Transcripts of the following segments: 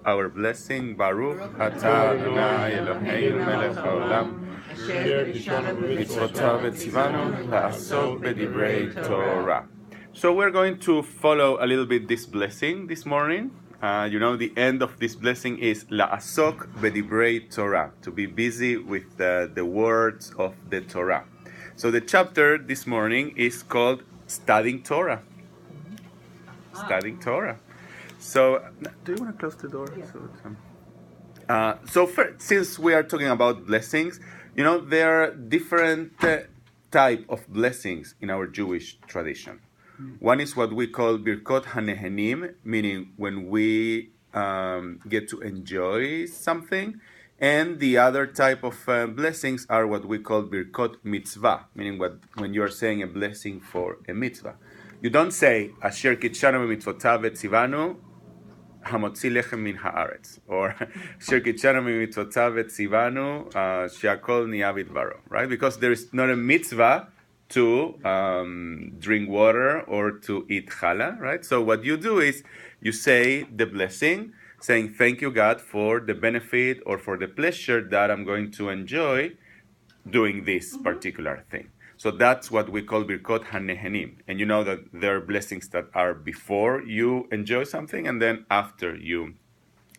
our blessing. Baruch atah Adonai Eloheinu melech haolam, mitzvotav v'tzivanu la'asok b'divrei Torah. So we're going to follow a little bit this blessing this morning. The end of this blessing is la'asok b'divrei Torah, to be busy with the words of the Torah. So the chapter this morning is called Studying Torah. Studying Torah. So, do you want to close the door? Yeah. Since we are talking about blessings, there are different type of blessings in our Jewish tradition. One is what we call Birkot HaNehenim, meaning when we get to enjoy something. And the other type of blessings are what we call Birkot Mitzvah, meaning when you are saying a blessing for a mitzvah. You don't say, Asher kitshanu b'mitzvotav v'tzivanu, hamotzi lechem min haaretz, or Asher kitshanu b'mitzvotav v'tzivanu, she'akol niya b'dvaro, right? Because there is not a mitzvah to drink water or to eat challah, right? So what you do is you say the blessing, saying thank you, God, for the benefit or for the pleasure that I'm going to enjoy doing this particular thing. So that's what we call Birkot HaNehenim. And you know that there are blessings that are before you enjoy something and then after you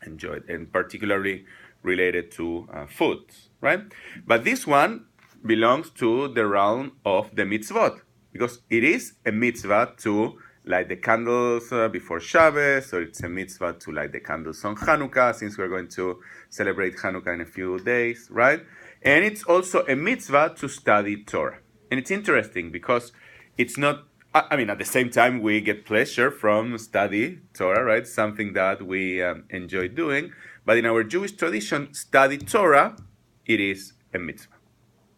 enjoy it, and particularly related to food, right? But this one belongs to the realm of the mitzvot, because it is a mitzvah to light the candles before Shabbos, or it's a mitzvah to light the candles on Hanukkah, since we're going to celebrate Hanukkah in a few days, right? And it's also a mitzvah to study Torah. And it's interesting because it's not, at the same time we get pleasure from study Torah, right? Something that we enjoy doing. But in our Jewish tradition, study Torah, it is a mitzvah.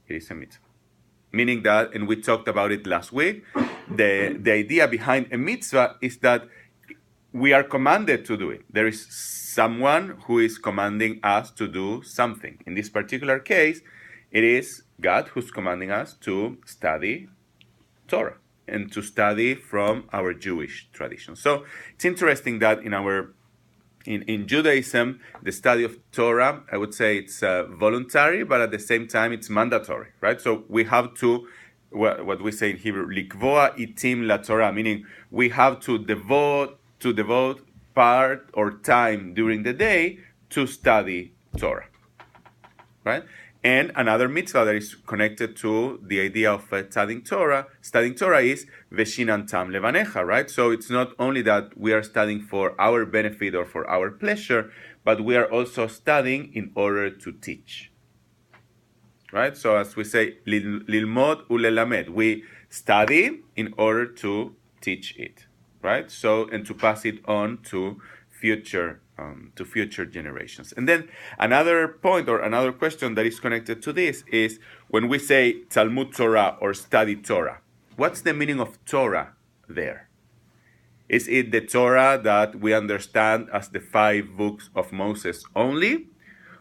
It is a mitzvah. Meaning that, and we talked about it last week, the idea behind a mitzvah is that we are commanded to do it. There is someone who is commanding us to do something. In this particular case, it is God who's commanding us to study Torah and to study from our Jewish tradition. So it's interesting that in Judaism, the study of Torah, I would say it's voluntary, but at the same time it's mandatory, right? So we have to, what we say in Hebrew, likvoa itim la Torah, meaning we have to devote part or time during the day to study Torah, right? And another mitzvah that is connected to the idea of studying Torah is veshinantam levanecha, right? So it's not only that we are studying for our benefit or for our pleasure, but we are also studying in order to teach, right? So as we say, lilmod ulelamed, we study in order to teach it, right? So, and to pass it on to future generations. And then another point or another question that is connected to this is when we say Talmud Torah or study Torah, what's the meaning of Torah there? Is it the Torah that we understand as the 5 books of Moses only?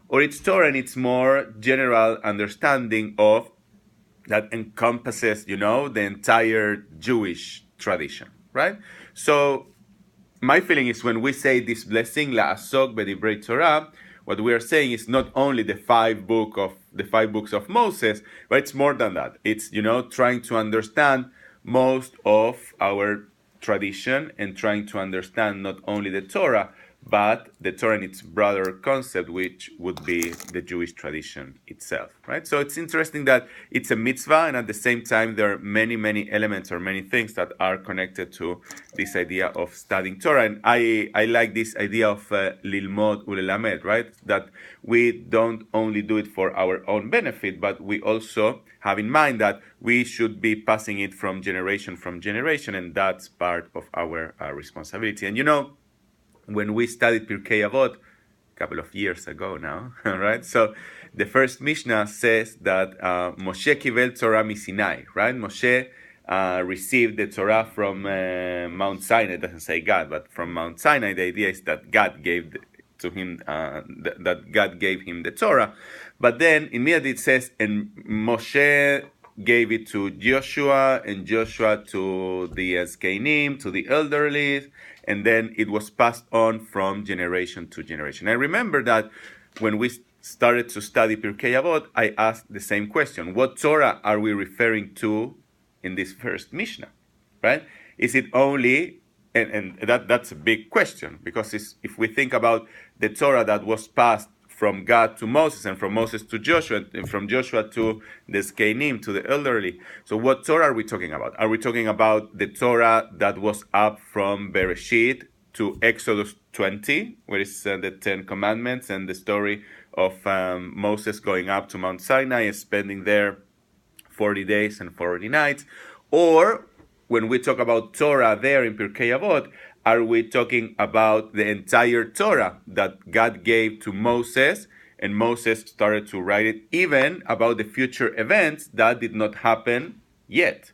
Or it's Torah and it's more general understanding of that encompasses, the entire Jewish tradition, right? So my feeling is when we say this blessing, la'asok b'divrei Torah, what we are saying is not only the 5 books of Moses, but it's more than that. It's, trying to understand most of our tradition and trying to understand not only the Torah, but the Torah in its broader concept, which would be the Jewish tradition itself, right? So it's interesting that it's a mitzvah, and at the same time, there are many, many elements or many things that are connected to this idea of studying Torah. And I like this idea of lilmod ulelamed, right? That we don't only do it for our own benefit, but we also have in mind that we should be passing it from generation, and that's part of our responsibility. And when we studied Pirkei Avot a couple of years ago now, right? So the first Mishnah says that Moshe kivel Torah miSinai, right? Moshe received the Torah from Mount Sinai. It doesn't say God, but from Mount Sinai. The idea is that God gave to him, that God gave him the Torah. But then immediately it says, and Moshe gave it to Joshua, and Joshua to the Zkenim, to the elderly, and then it was passed on from generation to generation. I remember that when we started to study Pirkei Avot, I asked the same question: what Torah are we referring to in this first Mishnah? Right? Is it only, and that's a big question, because if we think about the Torah that was passed from God to Moses, and from Moses to Joshua, and from Joshua to the Zkenim, to the elderly. So what Torah are we talking about? Are we talking about the Torah that was up from Bereshit to Exodus 20, where is the Ten Commandments and the story of Moses going up to Mount Sinai and spending there 40 days and 40 nights? Or when we talk about Torah there in Pirkei Avot, are we talking about the entire Torah that God gave to Moses, and Moses started to write it, even about the future events that did not happen yet?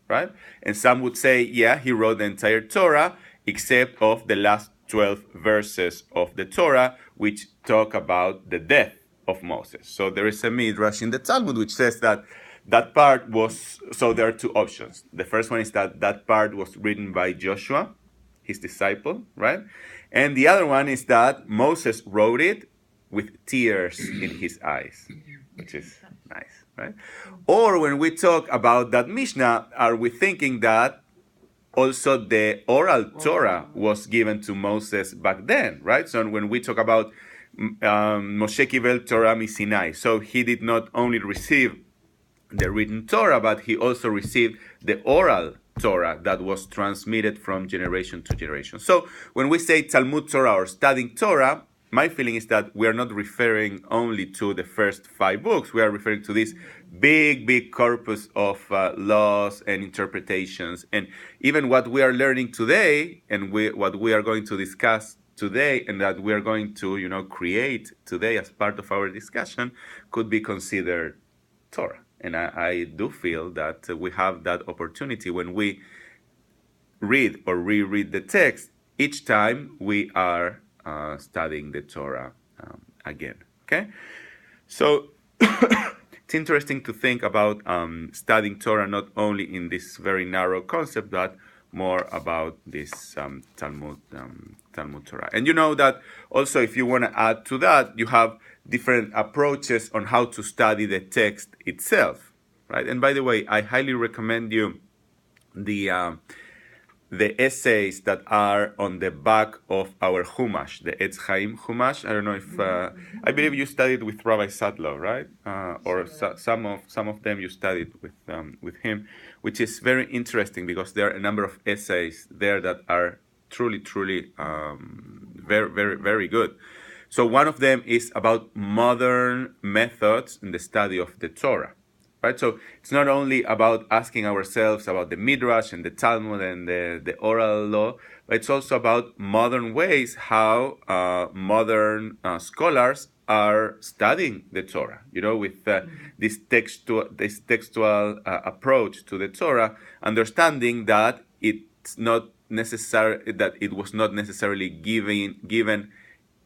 Right? And some would say, yeah, he wrote the entire Torah, except of the last 12 verses of the Torah, which talk about the death of Moses. So there is a midrash in the Talmud which says that that part was, so there are two options. The first one is that that part was written by Joshua, his disciple, right? And the other one is that Moses wrote it with tears in his eyes, which is nice, right? Or when we talk about that Mishnah, are we thinking that also the oral Torah was given to Moses back then, right? So when we talk about Moshe Kibel Torah Misinai, so he did not only receive the written Torah, but he also received the oral Torah that was transmitted from generation to generation. So when we say Talmud Torah or studying Torah, my feeling is that we are not referring only to the first 5 books. We are referring to this big corpus of laws and interpretations. And even what we are learning today, and what we are going to discuss today, and that we are going to create today as part of our discussion, could be considered Torah. And I do feel that we have that opportunity when we read or reread the text. Each time we are studying the Torah again. Okay? So it's interesting to think about studying Torah not only in this very narrow concept, but more about this Talmud Torah. And you know that also, if you want to add to that, you have different approaches on how to study the text itself, right? And by the way, I highly recommend you the essays that are on the back of our Chumash, the Etz Chaim Chumash. I don't know if I believe you studied with Rabbi Sadlov, right? Some of them you studied with him, which is very interesting because there are a number of essays there that are truly very good. So one of them is about modern methods in the study of the Torah, right? So it's not only about asking ourselves about the Midrash and the Talmud and the oral law, but it's also about modern ways how modern scholars are studying the Torah, with this textual approach to the Torah, understanding that it's not necessary, that it was not necessarily given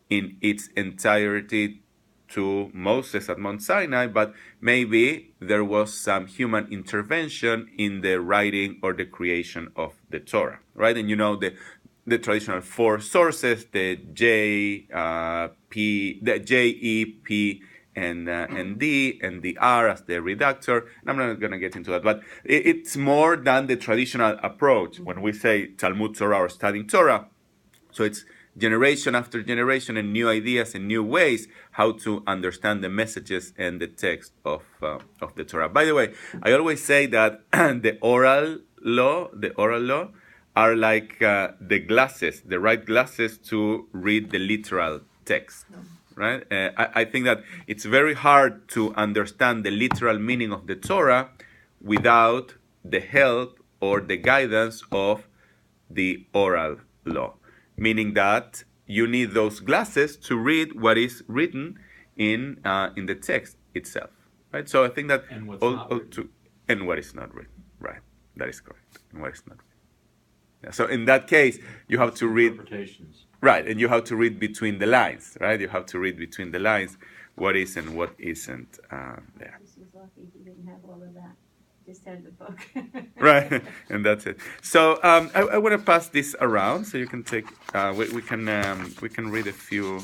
in its entirety to Moses at Mount Sinai, but maybe there was some human intervention in the writing or the creation of the Torah, right? And the traditional 4 sources, the J, E, P, and D, and the R as the reductor. And I'm not going to get into that, but it's more than the traditional approach when we say Talmud Torah or studying Torah. So it's generation after generation and new ideas and new ways how to understand the messages and the text of the Torah. By the way, I always say that the oral law are like the right glasses to read the literal text, right? I think that it's very hard to understand the literal meaning of the Torah without the help or the guidance of the oral law. Meaning that you need those glasses to read what is written in the text itself, right? So I think that and what is not written, right? That is correct. And what is not written. Yeah, so in that case, you have to read right, and you have to read between the lines, right? You have to read between the lines what is and what isn't there. This was lucky he didn't have all of that. Just had the book. Right, and that's it. So I want to pass this around so you can take. We can read a few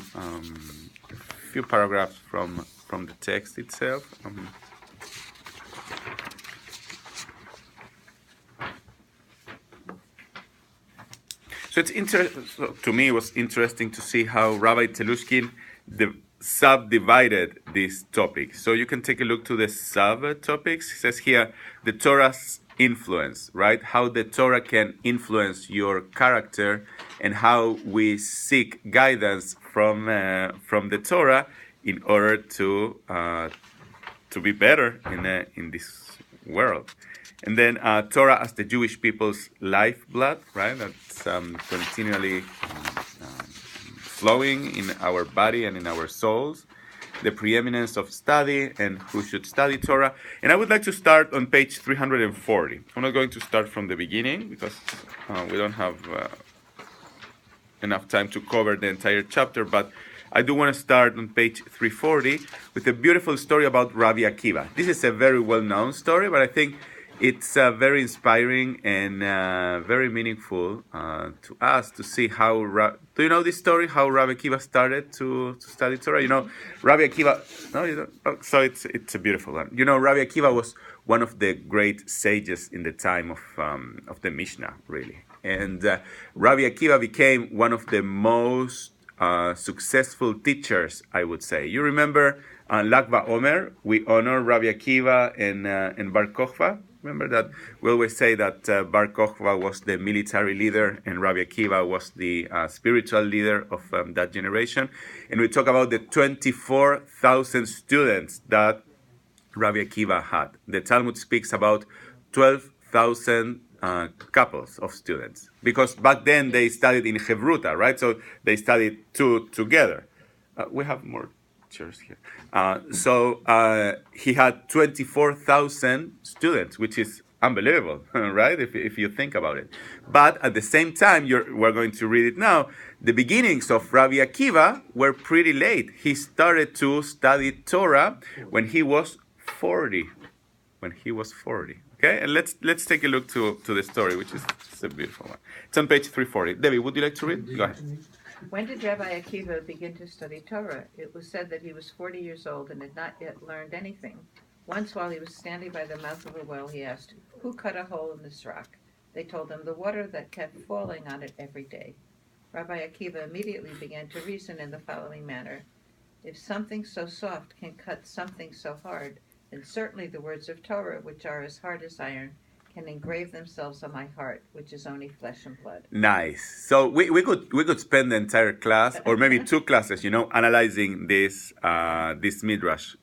paragraphs from the text itself. So to me, it was interesting to see how Rabbi Telushkin subdivided this topic. So you can take a look to the subtopics. He says here, the Torah's influence, right? How the Torah can influence your character and how we seek guidance from the Torah in order to be better in this world. And then Torah as the Jewish people's lifeblood, right? That's continually flowing in our body and in our souls. The preeminence of study and who should study Torah. And I would like to start on page 340. I'm not going to start from the beginning because we don't have enough time to cover the entire chapter, but I do want to start on page 340 with a beautiful story about Rabbi Akiva. This is a very well-known story, but I think it's very inspiring and very meaningful to us to see how. Do you know this story? How Rabbi Akiva started to study Torah? You know, Rabbi Akiva. No, you don't. Oh, so it's a beautiful one. You know, Rabbi Akiva was one of the great sages in the time of the Mishnah, really, and Rabbi Akiva became one of the most successful teachers, I would say. You remember Lag BaOmer? We honor Rabbi Akiva and Bar Kokhba. Remember that we always say that Bar Kokhba was the military leader and Rabbi Akiva was the spiritual leader of that generation. And we talk about the 24,000 students that Rabbi Akiva had. The Talmud speaks about 12,000 couples of students, because back then they studied in Chevruta, right? So they studied two together. We have more chairs here. So he had 24,000 students, which is unbelievable, right? If you think about it. But at the same time, we're going to read it now. The beginnings of Rabbi Akiva were pretty late. He started to study Torah when he was 40. When he was 40. Okay, and let's take a look to the story, which is a beautiful one. It's on page 340. Debbie, would you like to read? Go ahead. When did Rabbi Akiva begin to study Torah? It was said that he was 40 years old and had not yet learned anything. Once, while he was standing by the mouth of a well, he asked, "Who cut a hole in this rock?" They told him, "The water that kept falling on it every day." Rabbi Akiva immediately began to reason in the following manner: if something so soft can cut something so hard, then certainly the words of Torah, which are as hard as iron, can engrave themselves on my heart, which is only flesh and blood. Nice. So we could spend the entire class, or maybe two classes, analyzing this midrash.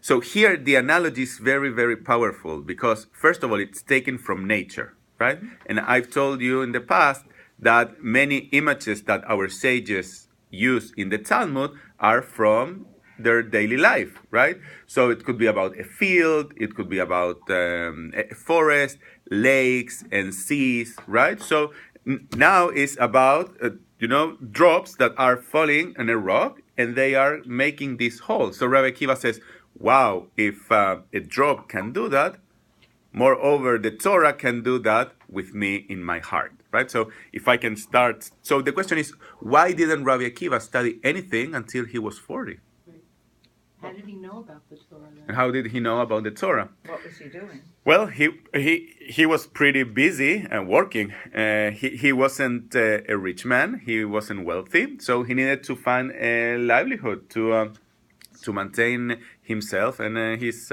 So here the analogy is very, very powerful because first of all, it's taken from nature, right? And I've told you in the past that many images that our sages use in the Talmud are from their daily life, right? So it could be about a field, it could be about a forest, lakes and seas, right? So now it's about drops that are falling on a rock and they are making this hole. So Rabbi Akiva says, wow, if a drop can do that, moreover, the Torah can do that with me in my heart, right? So if I can start, so the question is, why didn't Rabbi Akiva study anything until he was 40? How did he know about the Torah then? And how did he know about the Torah? What was he doing? Well, he was pretty busy and working. He wasn't a rich man. He wasn't wealthy, so he needed to find a livelihood to maintain himself and his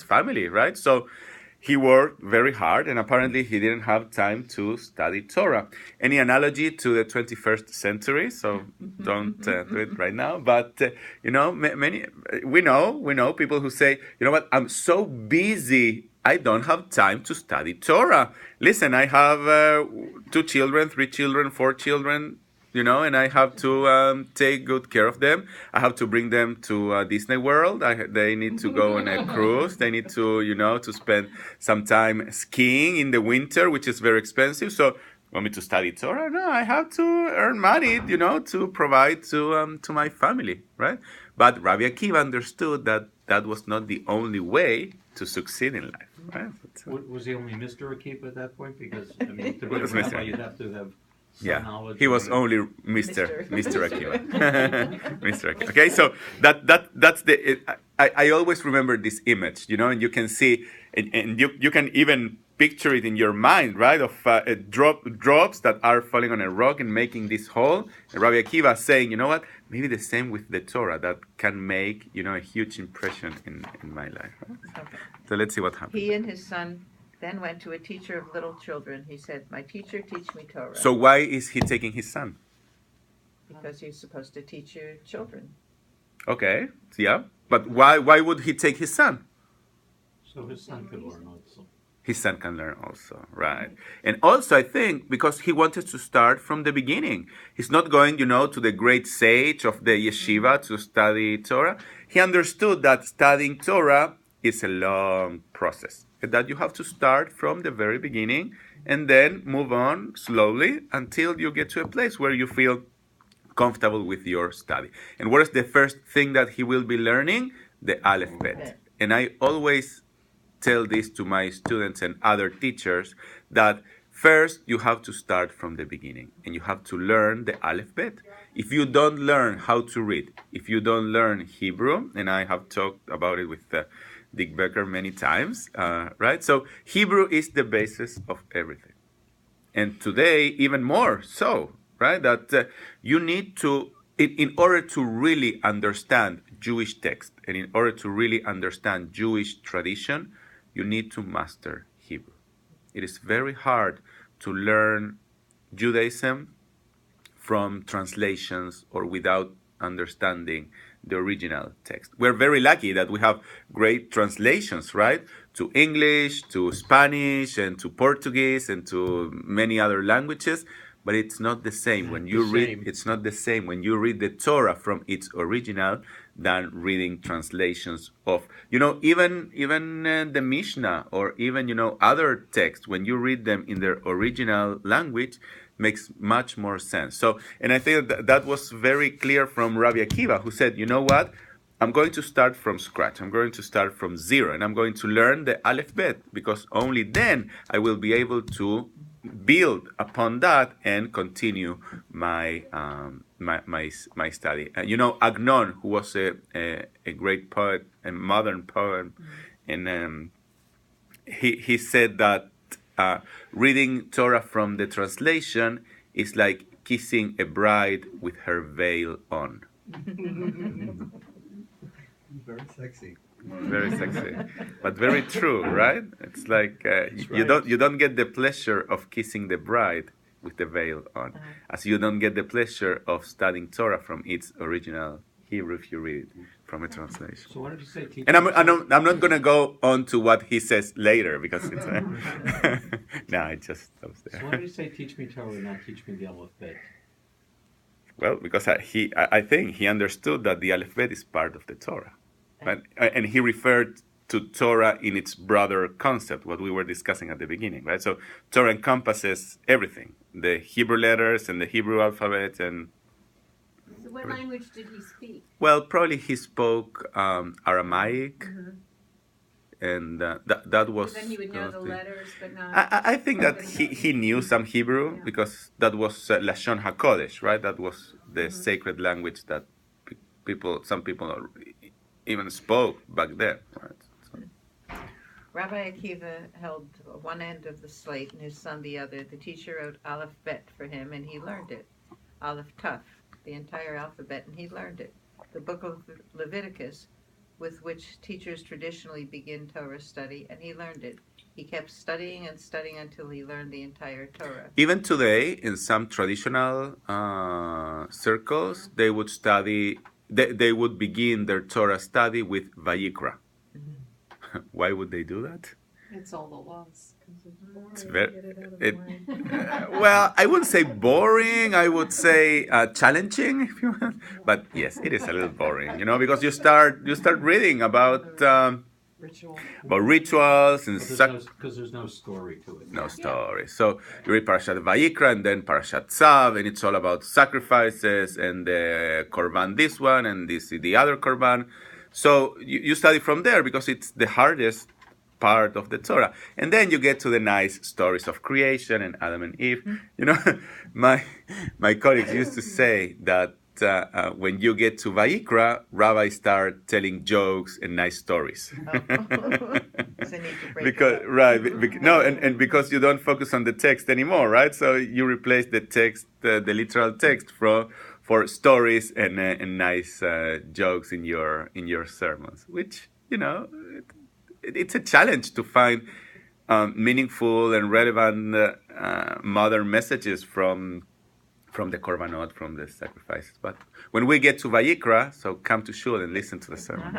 family, right? So he worked very hard, and apparently he didn't have time to study Torah. Any analogy to the 21st century? So don't do it right now. But many we know people who say, you know what? I'm so busy, I don't have time to study Torah. Listen, I have 2 children, 3 children, 4 children. And I have to take good care of them. I have to bring them to Disney World. They need to go on a cruise. They need to, to spend some time skiing in the winter, which is very expensive. So, want me to study Torah? No, I have to earn money, to provide to my family, right? But Rabbi Akiva understood that that was not the only way to succeed in life. Right? Was he only Mr. Akiva at that point? Because, I mean, to be a Was rabbi, Mr. you'd have to have some Yeah, knowledge. he was in order- only Mr. Mr. Akiva. Mr. Akiva. Okay, so that's I always remember this image, you know, and you can see, and you can even picture it in your mind, right? Of drops that are falling on a rock and making this hole. And Rabbi Akiva saying, you know what? Maybe the same with the Torah that can make, you know, a huge impression in my life. Right? Okay. So let's see what happens. He and his son then went to a teacher of little children. He said, "My teacher, teach me Torah." So why is he taking his son? Because he's supposed to teach your children. Okay, yeah, but why would he take his son? So his son could learn also. His son can learn also, right? And also, I think, because he wanted to start from the beginning. He's not going, you know, to the great sage of the yeshiva to study Torah. He understood that studying Torah is a long process, and that you have to start from the very beginning and then move on slowly until you get to a place where you feel comfortable with your study. And what is the first thing that he will be learning? The Aleph Bet. And I always tell this to my students and other teachers, that first you have to start from the beginning and you have to learn the Aleph Bet. If you don't learn how to read, if you don't learn Hebrew, and I have talked about it with Dick Becker many times, right? So Hebrew is the basis of everything. And today, even more so, right? That you need to, in order to really understand Jewish text and in order to really understand Jewish tradition, you need to master Hebrew. It is very hard to learn Judaism from translations or without understanding the original text. We're very lucky that we have great translations, right? To English, to Spanish, and to Portuguese, and to many other languages. But it's not the same when you read. It's not the same when you read the Torah from its original than reading translations of, you know, even the Mishnah or even, you know, other texts. When you read them in their original language, makes much more sense. So, and I think that was very clear from Rabbi Akiva, who said, you know what? I'm going to start from scratch. I'm going to start from zero, and I'm going to learn the Aleph Bet, because only then I will be able to build upon that and continue my my study. You know, Agnon, who was a great poet, a modern poet, and he said that reading Torah from the translation is like kissing a bride with her veil on. Very sexy. Very sexy, but very true, right? It's like you don't get the pleasure of kissing the bride with the veil on, as you don't get the pleasure of studying Torah from its original Hebrew if you read it from a translation. So why did you say teach? And I'm not gonna go on to what he says later, because it's no, it just stops there. So why did you say teach me Torah, not teach me the Aleph Bet? Well, because I think he understood that the Aleph Bet is part of the Torah. Right? And he referred to Torah in its broader concept, what we were discussing at the beginning, right? So Torah encompasses everything, the Hebrew letters and the Hebrew alphabet. And So what language did he speak? well, probably he spoke Aramaic, and that was... So then he would know the letters, but not... I think that he knew some Hebrew, because that was Lashon HaKodesh, right? That was the sacred language that some people even spoke back then, right? So. Rabbi Akiva held one end of the slate and his son the other. The teacher wrote Aleph Bet for him, and he learned it. Aleph Taf, the entire alphabet, and he learned it. The book of Leviticus, with which teachers traditionally begin Torah study, and he learned it. He kept studying and studying until he learned the entire Torah. Even today, in some traditional circles, they would study. They would begin their Torah study with Vayikra. Why would they do that? It's all the laws. It's well, I wouldn't say boring. I would say challenging, if you want. But yes, it is a little boring, you know, because you start reading about rituals and because there's no story to it. no story. So you read Parashat Vayikra and then Parashat Tzav, and it's all about sacrifices and the korban this one and this the other korban. So you study from there because it's the hardest part of the Torah. And then you get to the nice stories of creation and Adam and Eve. You know, my colleagues used to say that when you get to Vayikra, rabbis start telling jokes and nice stories. So need to break Because it up. right, no, and because you don't focus on the text anymore, right? So you replace the text, the literal text, for stories and nice jokes in your sermons, which it's a challenge to find meaningful and relevant modern messages from the korbanot, from the sacrifices. But when we get to Vayikra, so come to shul and listen to the sermon.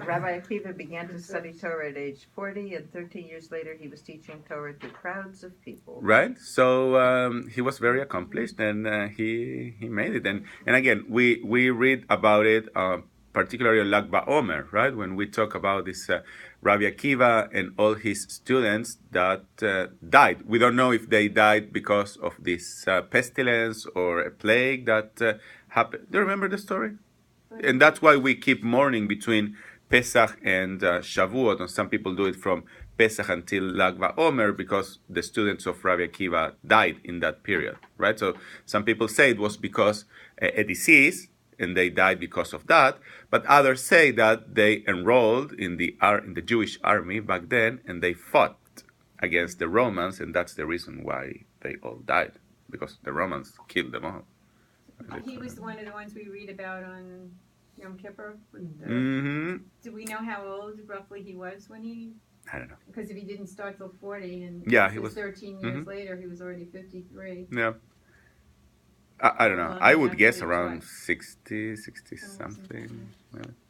Rabbi Akiva began to study Torah at age 40, and 13 years later he was teaching Torah to crowds of people. Right, so he was very accomplished, and he made it. And again, we read about it, particularly on Lag BaOmer, right? When we talk about this Rabbi Akiva and all his students that died. We don't know if they died because of this pestilence or a plague that happened. Do you remember the story? And that's why we keep mourning between Pesach and Shavuot, and some people do it from Pesach until Lag BaOmer because the students of Rabbi Akiva died in that period, right? So some people say it was because a disease, and they died because of that. But others say that they enrolled in the Jewish army back then, and they fought against the Romans, and that's the reason why they all died, because the Romans killed them all. He was one of the ones we read about on Yom Kippur. Mm-hmm. Do we know how old roughly he was when he? I don't know. Because if he didn't start till 40, and Yeah, he was 13 years later, he was already 53. Yeah. I don't know. Well, I would guess actually, around what? 60 something.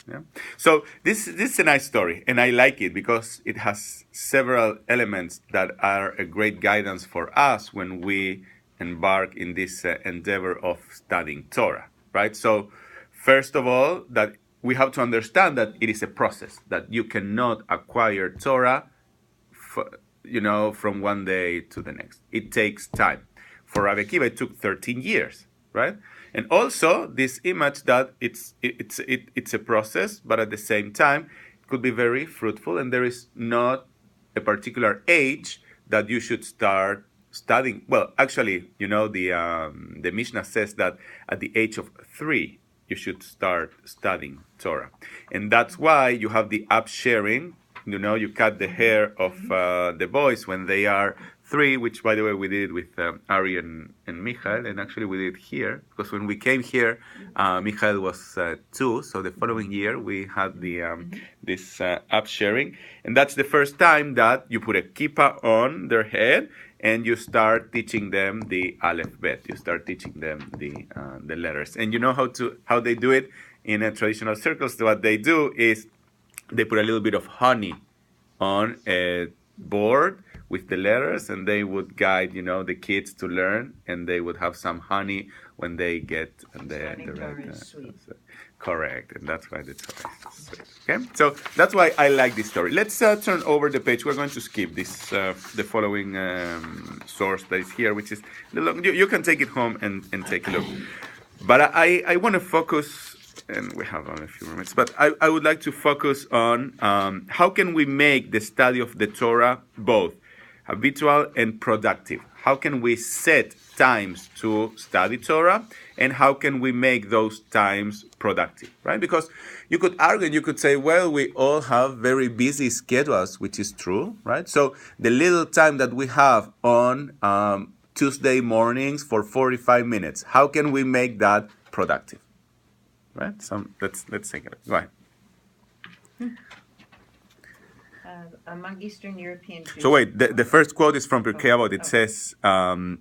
Yeah. So this is a nice story, and I like it because it has several elements that are a great guidance for us when we embark in this endeavor of studying Torah, right? So first of all, that we have to understand that it is a process, that you cannot acquire Torah from one day to the next. It takes time. For Rabbi Akiva, it took 13 years, right? And also this image that it's a process, but at the same time, it could be very fruitful, and there is not a particular age that you should start studying. Well, actually, the Mishnah says that at the age of 3, you should start studying Torah. And that's why you have the upsharing. You cut the hair of the boys when they are 3, which, by the way, we did with Ari and Michael, and actually we did here, because when we came here, Michael was 2, so the following year we had this upsharing, and that's the first time that you put a kippah on their head, and you start teaching them the Aleph Bet. You start teaching them the letters, and you know how they do it in traditional circles. So what they do is they put a little bit of honey on a board with the letters, and they would guide, the kids to learn, and they would have some honey when they get the right. Sweet. Correct, and that's why the Torah is sweet. Okay, so that's why I like this story. Let's turn over the page. We're going to skip this, the following source that is here, which is the long. You can take it home and take a look. But I want to focus. And we have only a few minutes, but I would like to focus on how can we make the study of the Torah both habitual and productive? How can we set times to study Torah, and how can we make those times productive, right? Because you could argue and you could say, well, we all have very busy schedules, which is true, right? So the little time that we have on Tuesday mornings for 45 minutes, how can we make that productive? Right. So let's take it. Go ahead. Among Eastern European Jews. So wait, the first quote is from Pirkei Avot. It says,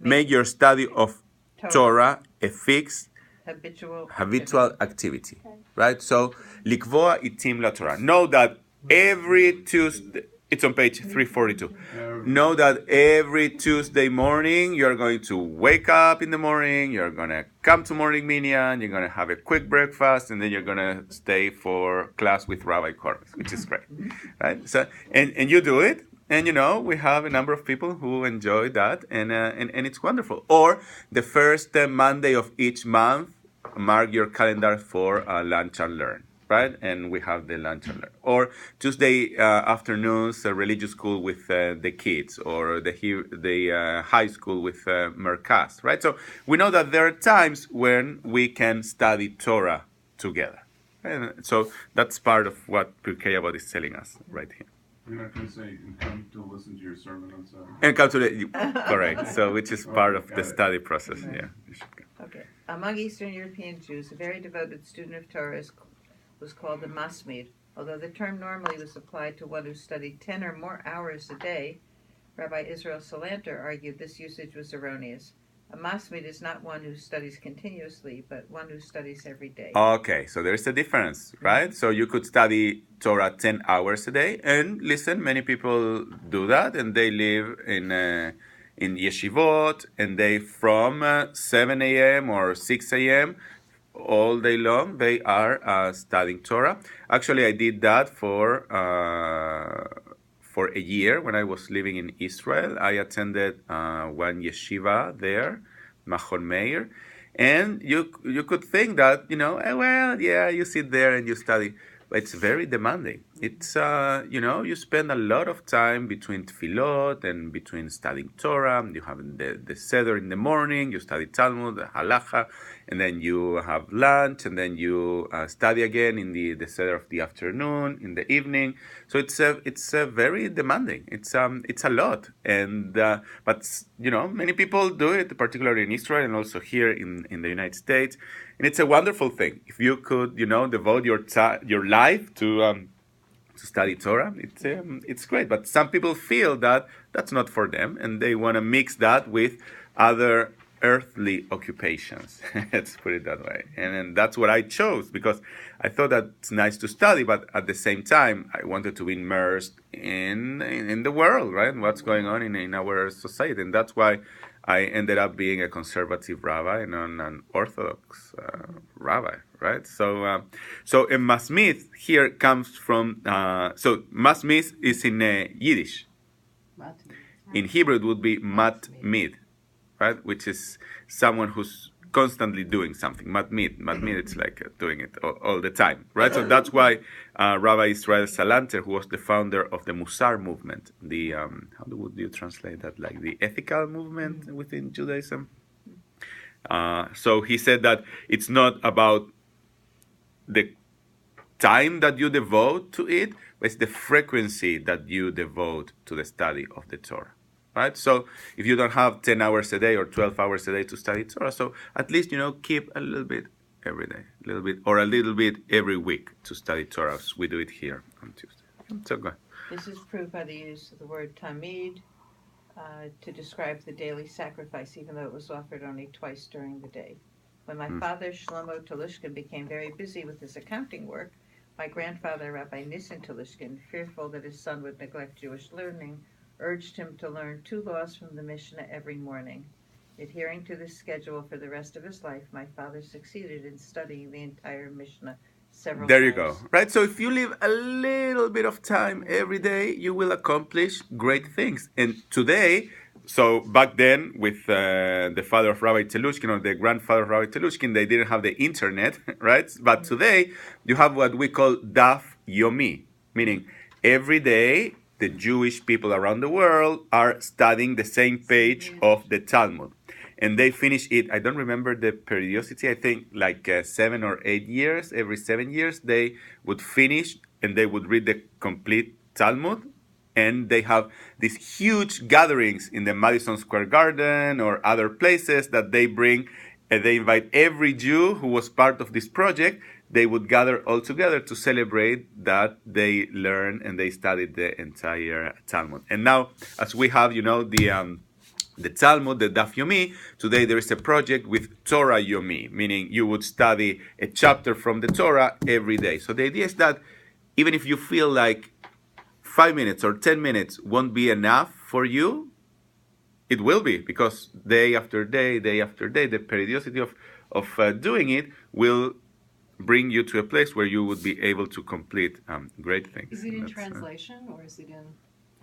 "Make your study of Torah a fixed, habitual activity." Right. So likvoa itim la Torah. Know that every Tuesday. It's on page 342. Know that every Tuesday morning you're going to wake up in the morning, you're going to come to morning minyan, you're going to have a quick breakfast, and then you're going to stay for class with Rabbi Korvis, which is great, right? So and you do it, and we have a number of people who enjoy that, and it's wonderful. Or the first Monday of each month, mark your calendar for lunch and learn. right? And we have the lunch and learn. Or Tuesday afternoons, a religious school with the kids, or the high school with Merkaz, right? So we know that there are times when we can study Torah together. And so that's part of what Pirkei Avot is telling us right here. You're not going to say, and come to listen to your sermon on Saturday? And come to the, correct. So which is part of the study process. Right. Yeah. You should go. Okay. Among Eastern European Jews, a very devoted student of Torah was called a masmid. Although the term normally was applied to one who studied 10 or more hours a day, Rabbi Israel Salanter argued this usage was erroneous. A masmid is not one who studies continuously, but one who studies every day. Okay, so there's a difference, right? So you could study Torah 10 hours a day, and listen, many people do that, and they live in yeshivot, and they from 7 a.m. or 6 a.m. all day long, they are studying Torah. Actually, I did that for a year when I was living in Israel. I attended one yeshiva there, Machon Meir, and you could think that, well, yeah, you sit there and you study, but it's very demanding. It's you spend a lot of time between tefillot and between studying Torah. You have the seder in the morning, you study Talmud, the halacha, and then you have lunch, and then you study again in the seder of the afternoon, in the evening. So it's very demanding. It's a lot, and but many people do it, particularly in Israel and also here in the United States, and it's a wonderful thing. If you could devote your life to study Torah, it's great. But some people feel that that's not for them, and they want to mix that with other earthly occupations. Let's put it that way. And that's what I chose, because I thought that it's nice to study, but at the same time, I wanted to be immersed in the world, right? And what's going on in our society. And that's why I ended up being a conservative rabbi and an Orthodox rabbi, right? So a masmith here comes from, so masmith is in Yiddish. In Hebrew, it would be matmid, right? Which is someone who's constantly doing something. Matmid, it's like doing it all the time, right? So that's why Rabbi Israel Salanter, who was the founder of the Musar movement, the how would you translate that? Like the ethical movement within Judaism. So he said that it's not about the time that you devote to it, but it's the frequency that you devote to the study of the Torah. Right? So if you don't have 10 hours a day or 12 hours a day to study Torah, so at least, keep a little bit every day, a little bit, or a little bit every week to study Torah, as we do it here on Tuesday. So go ahead. This is proved by the use of the word tamid to describe the daily sacrifice, even though it was offered only twice during the day. When my father, Shlomo Telushkin, became very busy with his accounting work, my grandfather, Rabbi Nissen Telushkin, fearful that his son would neglect Jewish learning, urged him to learn 2 laws from the Mishnah every morning. Adhering to this schedule for the rest of his life, my father succeeded in studying the entire Mishnah several times. There you go. Right? So if you leave a little bit of time every day, you will accomplish great things. And today, so back then with the father of Rabbi Telushkin or the grandfather of Rabbi Telushkin, they didn't have the internet, right? But today, you have what we call Daf Yomi, meaning every day, the Jewish people around the world are studying the same page of the Talmud. And they finish it, I don't remember the periodicity, I think like 7 or 8 years. Every 7 years they would finish and they would read the complete Talmud. And they have these huge gatherings in the Madison Square Garden or other places that they bring. And they invite every Jew who was part of this project. They would gather all together to celebrate that they learned and they studied the entire Talmud. And now, as we have, the Talmud, the Daf Yomi, today there is a project with Torah Yomi, meaning you would study a chapter from the Torah every day. So the idea is that even if you feel like 5 minutes or 10 minutes won't be enough for you, it will be, because day after day, the periodicity of doing it will bring you to a place where you would be able to complete great things. Is it in translation or is it in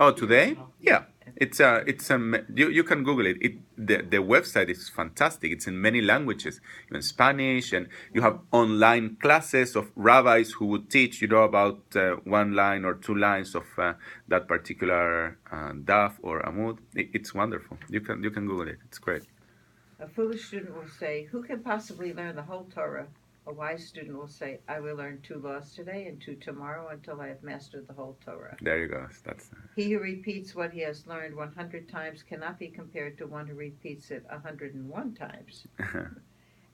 Oh, today? Yeah. You can Google it. The website is fantastic. It's in many languages, even Spanish, and you have online classes of rabbis who would teach, about one line or two lines of that particular daf or amud. It's wonderful. You can Google it. It's great. A foolish student will say, "Who can possibly learn the whole Torah?" A wise student will say, "I will learn 2 laws today and 2 tomorrow until I have mastered the whole Torah." There you go. That's He who repeats what he has learned 100 times cannot be compared to one who repeats it 101 times.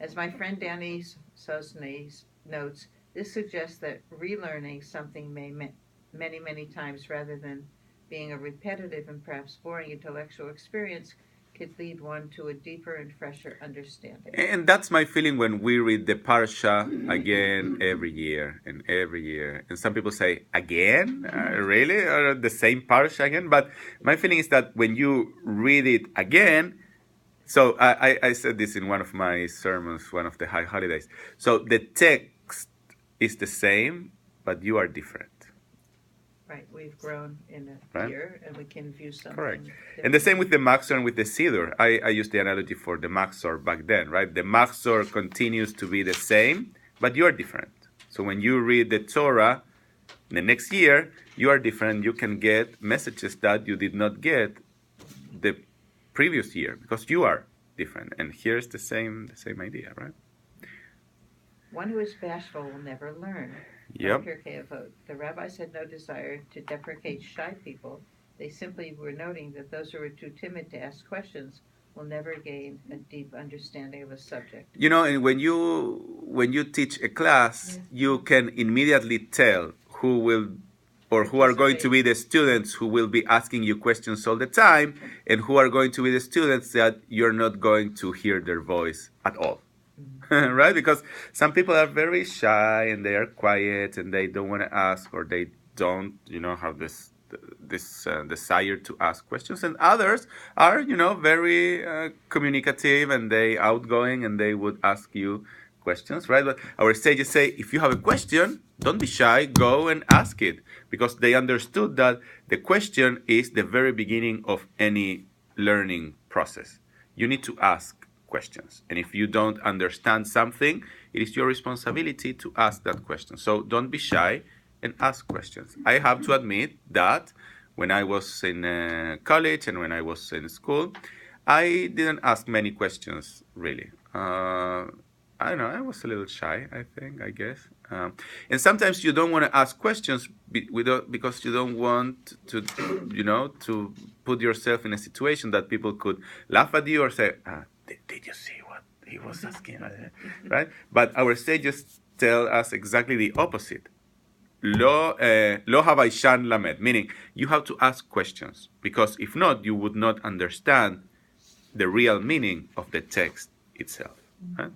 As my friend Danny Sosnes notes, this suggests that relearning something many, many times rather than being a repetitive and perhaps boring intellectual experience could lead one to a deeper and fresher understanding. And that's my feeling when we read the parsha again every year and every year. And some people say, again? Really? Or the same parsha again? But my feeling is that when you read it again, so I said this in one of my sermons, one of the high holidays. So the text is the same, but you are different. Right, we've grown in a Right. year, and we can view something. Correct. different. And the same with the Maxor and with the Siddur. I used the analogy for the Maxor back then, right? The Maxor continues to be the same, but you are different. So when you read the Torah the next year, you are different. You can get messages that you did not get the previous year because you are different. And here's the same idea, right? One who is bashful will never learn. Yep. Pirkei Avot. The rabbis had no desire to deprecate shy people. They simply were noting that those who are too timid to ask questions will never gain a deep understanding of a subject. And when you teach a class, you can immediately tell who will or who are going to be the students who will be asking you questions all the time and who are going to be the students that you're not going to hear their voice at all. Right? Because some people are very shy and they are quiet and they don't want to ask or they don't, have this desire to ask questions. And others are, very communicative and they outgoing and they would ask you questions, right? But our sages say, if you have a question, don't be shy, go and ask it. Because they understood that the question is the very beginning of any learning process. You need to ask questions. And if you don't understand something, it is your responsibility to ask that question. So don't be shy and ask questions. I have to admit that when I was in college and when I was in school, I didn't ask many questions, really. I don't know, I was a little shy, I guess. And sometimes you don't want to ask questions because you don't want to, to put yourself in a situation that people could laugh at you or say, did you see what he was asking? Right? But our sages tell us exactly the opposite. Lo havaishan lamed, meaning you have to ask questions, because if not, you would not understand the real meaning of the text itself. Right?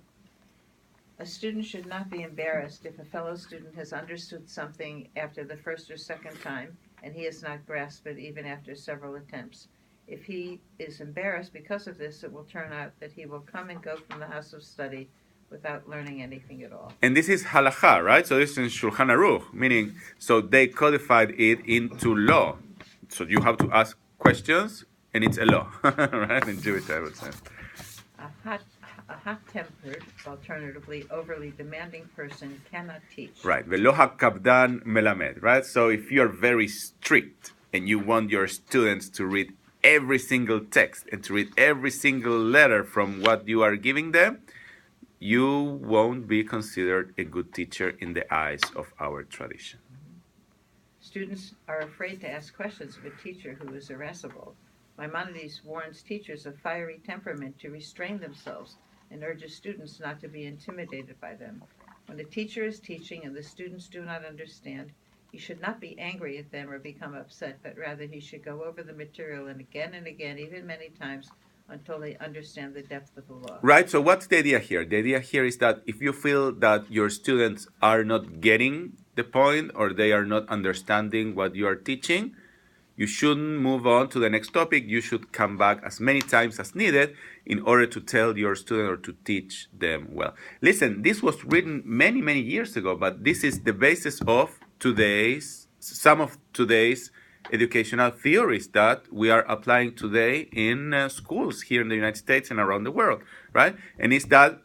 A student should not be embarrassed if a fellow student has understood something after the first or second time and he has not grasped it even after several attempts. If he is embarrassed because of this, it will turn out that he will come and go from the house of study without learning anything at all. And this is halakha, right? So this is in Shulchan Aruch, meaning, so they codified it into law. So you have to ask questions, and it's a law, right? In Jewish, I would say. A hot-tempered, alternatively overly demanding person cannot teach. Right. Velo hakabdan melamed, right? So if you're very strict and you want your students to read every single text and to read every single letter from what you are giving them, you won't be considered a good teacher in the eyes of our tradition. Students are afraid to ask questions of a teacher who is irascible. Maimonides warns teachers of fiery temperament to restrain themselves and urges students not to be intimidated by them. When a teacher is teaching and the students do not understand, he should not be angry at them or become upset, but rather he should go over the material and again, even many times, until they understand the depth of the law. Right, so what's the idea here? The idea here is that if you feel that your students are not getting the point or they are not understanding what you are teaching, you shouldn't move on to the next topic. You should come back as many times as needed in order to tell your student or to teach them well. Listen, this was written many, many years ago, but this is the basis of some of today's educational theories that we are applying today in schools here in the United States and around the world, right? And it's that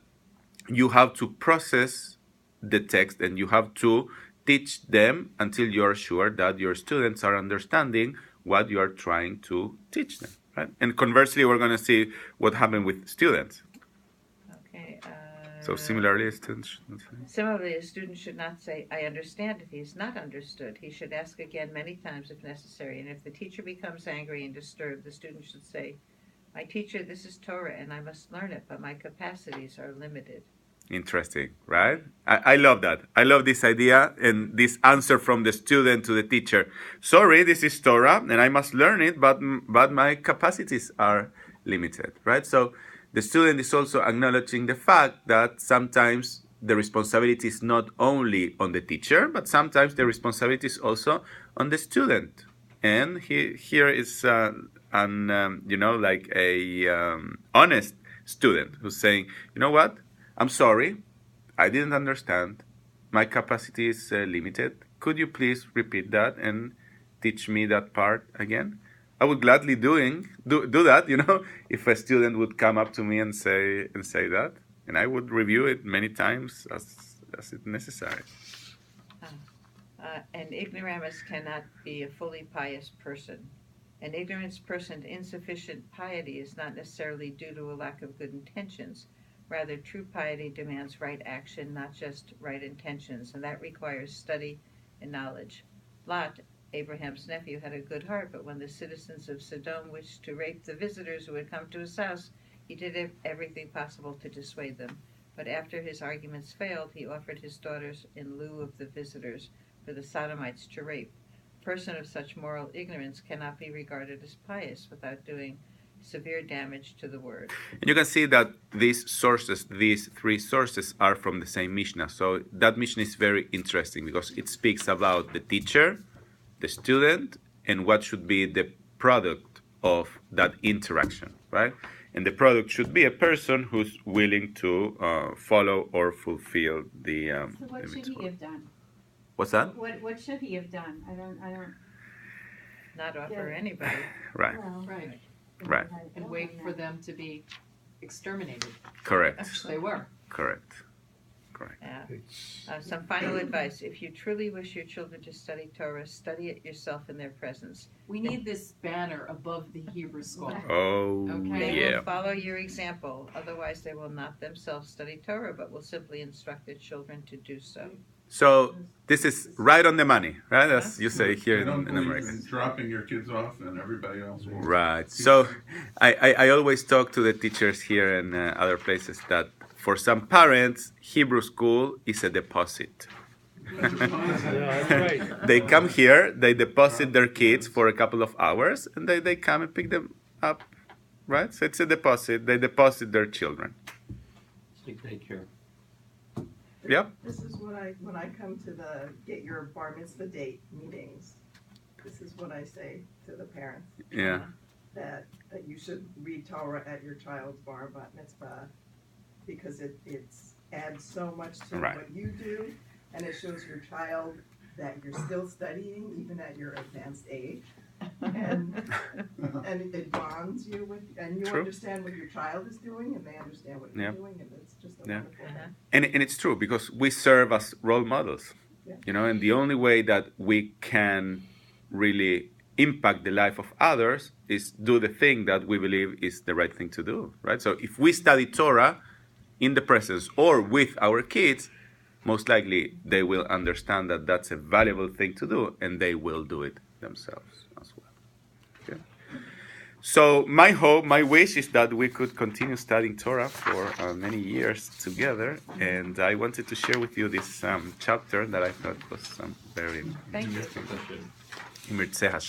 you have to process the text and you have to teach them until you're sure that your students are understanding what you are trying to teach them, right? And conversely, we're going to see what happened with students. Okay. So similarly, students. Similarly, a student should not say, I understand, if he is not understood. He should ask again many times if necessary. And if the teacher becomes angry and disturbed, the student should say, my teacher, this is Torah and I must learn it, but my capacities are limited. Interesting, right? I love that. I love this idea and this answer from the student to the teacher. Sorry, this is Torah and I must learn it, but my capacities are limited, right? So the student is also acknowledging the fact that sometimes the responsibility is not only on the teacher, but sometimes the responsibility is also on the student. And here is like a honest student who's saying, you know what? I'm sorry, I didn't understand. My capacity is limited. Could you please repeat that and teach me that part again? I would gladly do that, if a student would come up to me and say that, and I would review it many times as it's necessary. An ignoramus cannot be a fully pious person. An ignorance person insufficient piety is not necessarily due to a lack of good intentions. Rather, true piety demands right action, not just right intentions, and that requires study and knowledge. Lot, Abraham's nephew, had a good heart, but when the citizens of Sodom wished to rape the visitors who had come to his house, he did everything possible to dissuade them. But after his arguments failed, he offered his daughters in lieu of the visitors for the Sodomites to rape. A person of such moral ignorance cannot be regarded as pious without doing severe damage to the word. And you can see that these three sources are from the same Mishnah. So that Mishnah is very interesting because it speaks about the teacher, the student, and what should be the product of that interaction, right? And the product should be a person who's willing to follow or fulfill the. So what should he mitzvot. have done? What's that? What should he have done? I don't. Not offer anybody. Right. Well, Right, Right. and wait for them to be exterminated, Correct. which they were. Correct. Some final advice. If you truly wish your children to study Torah, study it yourself in their presence. We need this banner above the Hebrew school. Oh, Okay. They yeah. will follow your example. Otherwise, they will not themselves study Torah, but will simply instruct their children to do so. So this is right on the money, right? As you say here I don't in believe America. in dropping your kids off and everybody else will. Right. So I always talk to the teachers here and other places that for some parents, Hebrew school is a deposit. that's right. They come here, they deposit their kids for a couple of hours, and they come and pick them up, right? So it's a deposit. They deposit their children. It's like daycare. Yep. This is what when I come to the get your bar mitzvah date meetings, this is what I say to the parents. Yeah. That you should read Torah at your child's bar mitzvah because it adds so much to Right. what you do, and it shows your child that you're still studying even at your advanced age. And it bonds you with, and you True. understand what your child is doing, and they understand what you're Yeah. doing, and it's just a Yeah. wonderful thing. And it's true because we serve as role models, and the only way that we can really impact the life of others is do the thing that we believe is the right thing to do, right? So if we study Torah in the presence or with our kids, most likely they will understand that that's a valuable thing to do and they will do it themselves as well. Okay? So my hope, my wish is that we could continue studying Torah for many years together, and I wanted to share with you this chapter that I thought was very Thank you. interesting. Im Yirtzeh Hashem.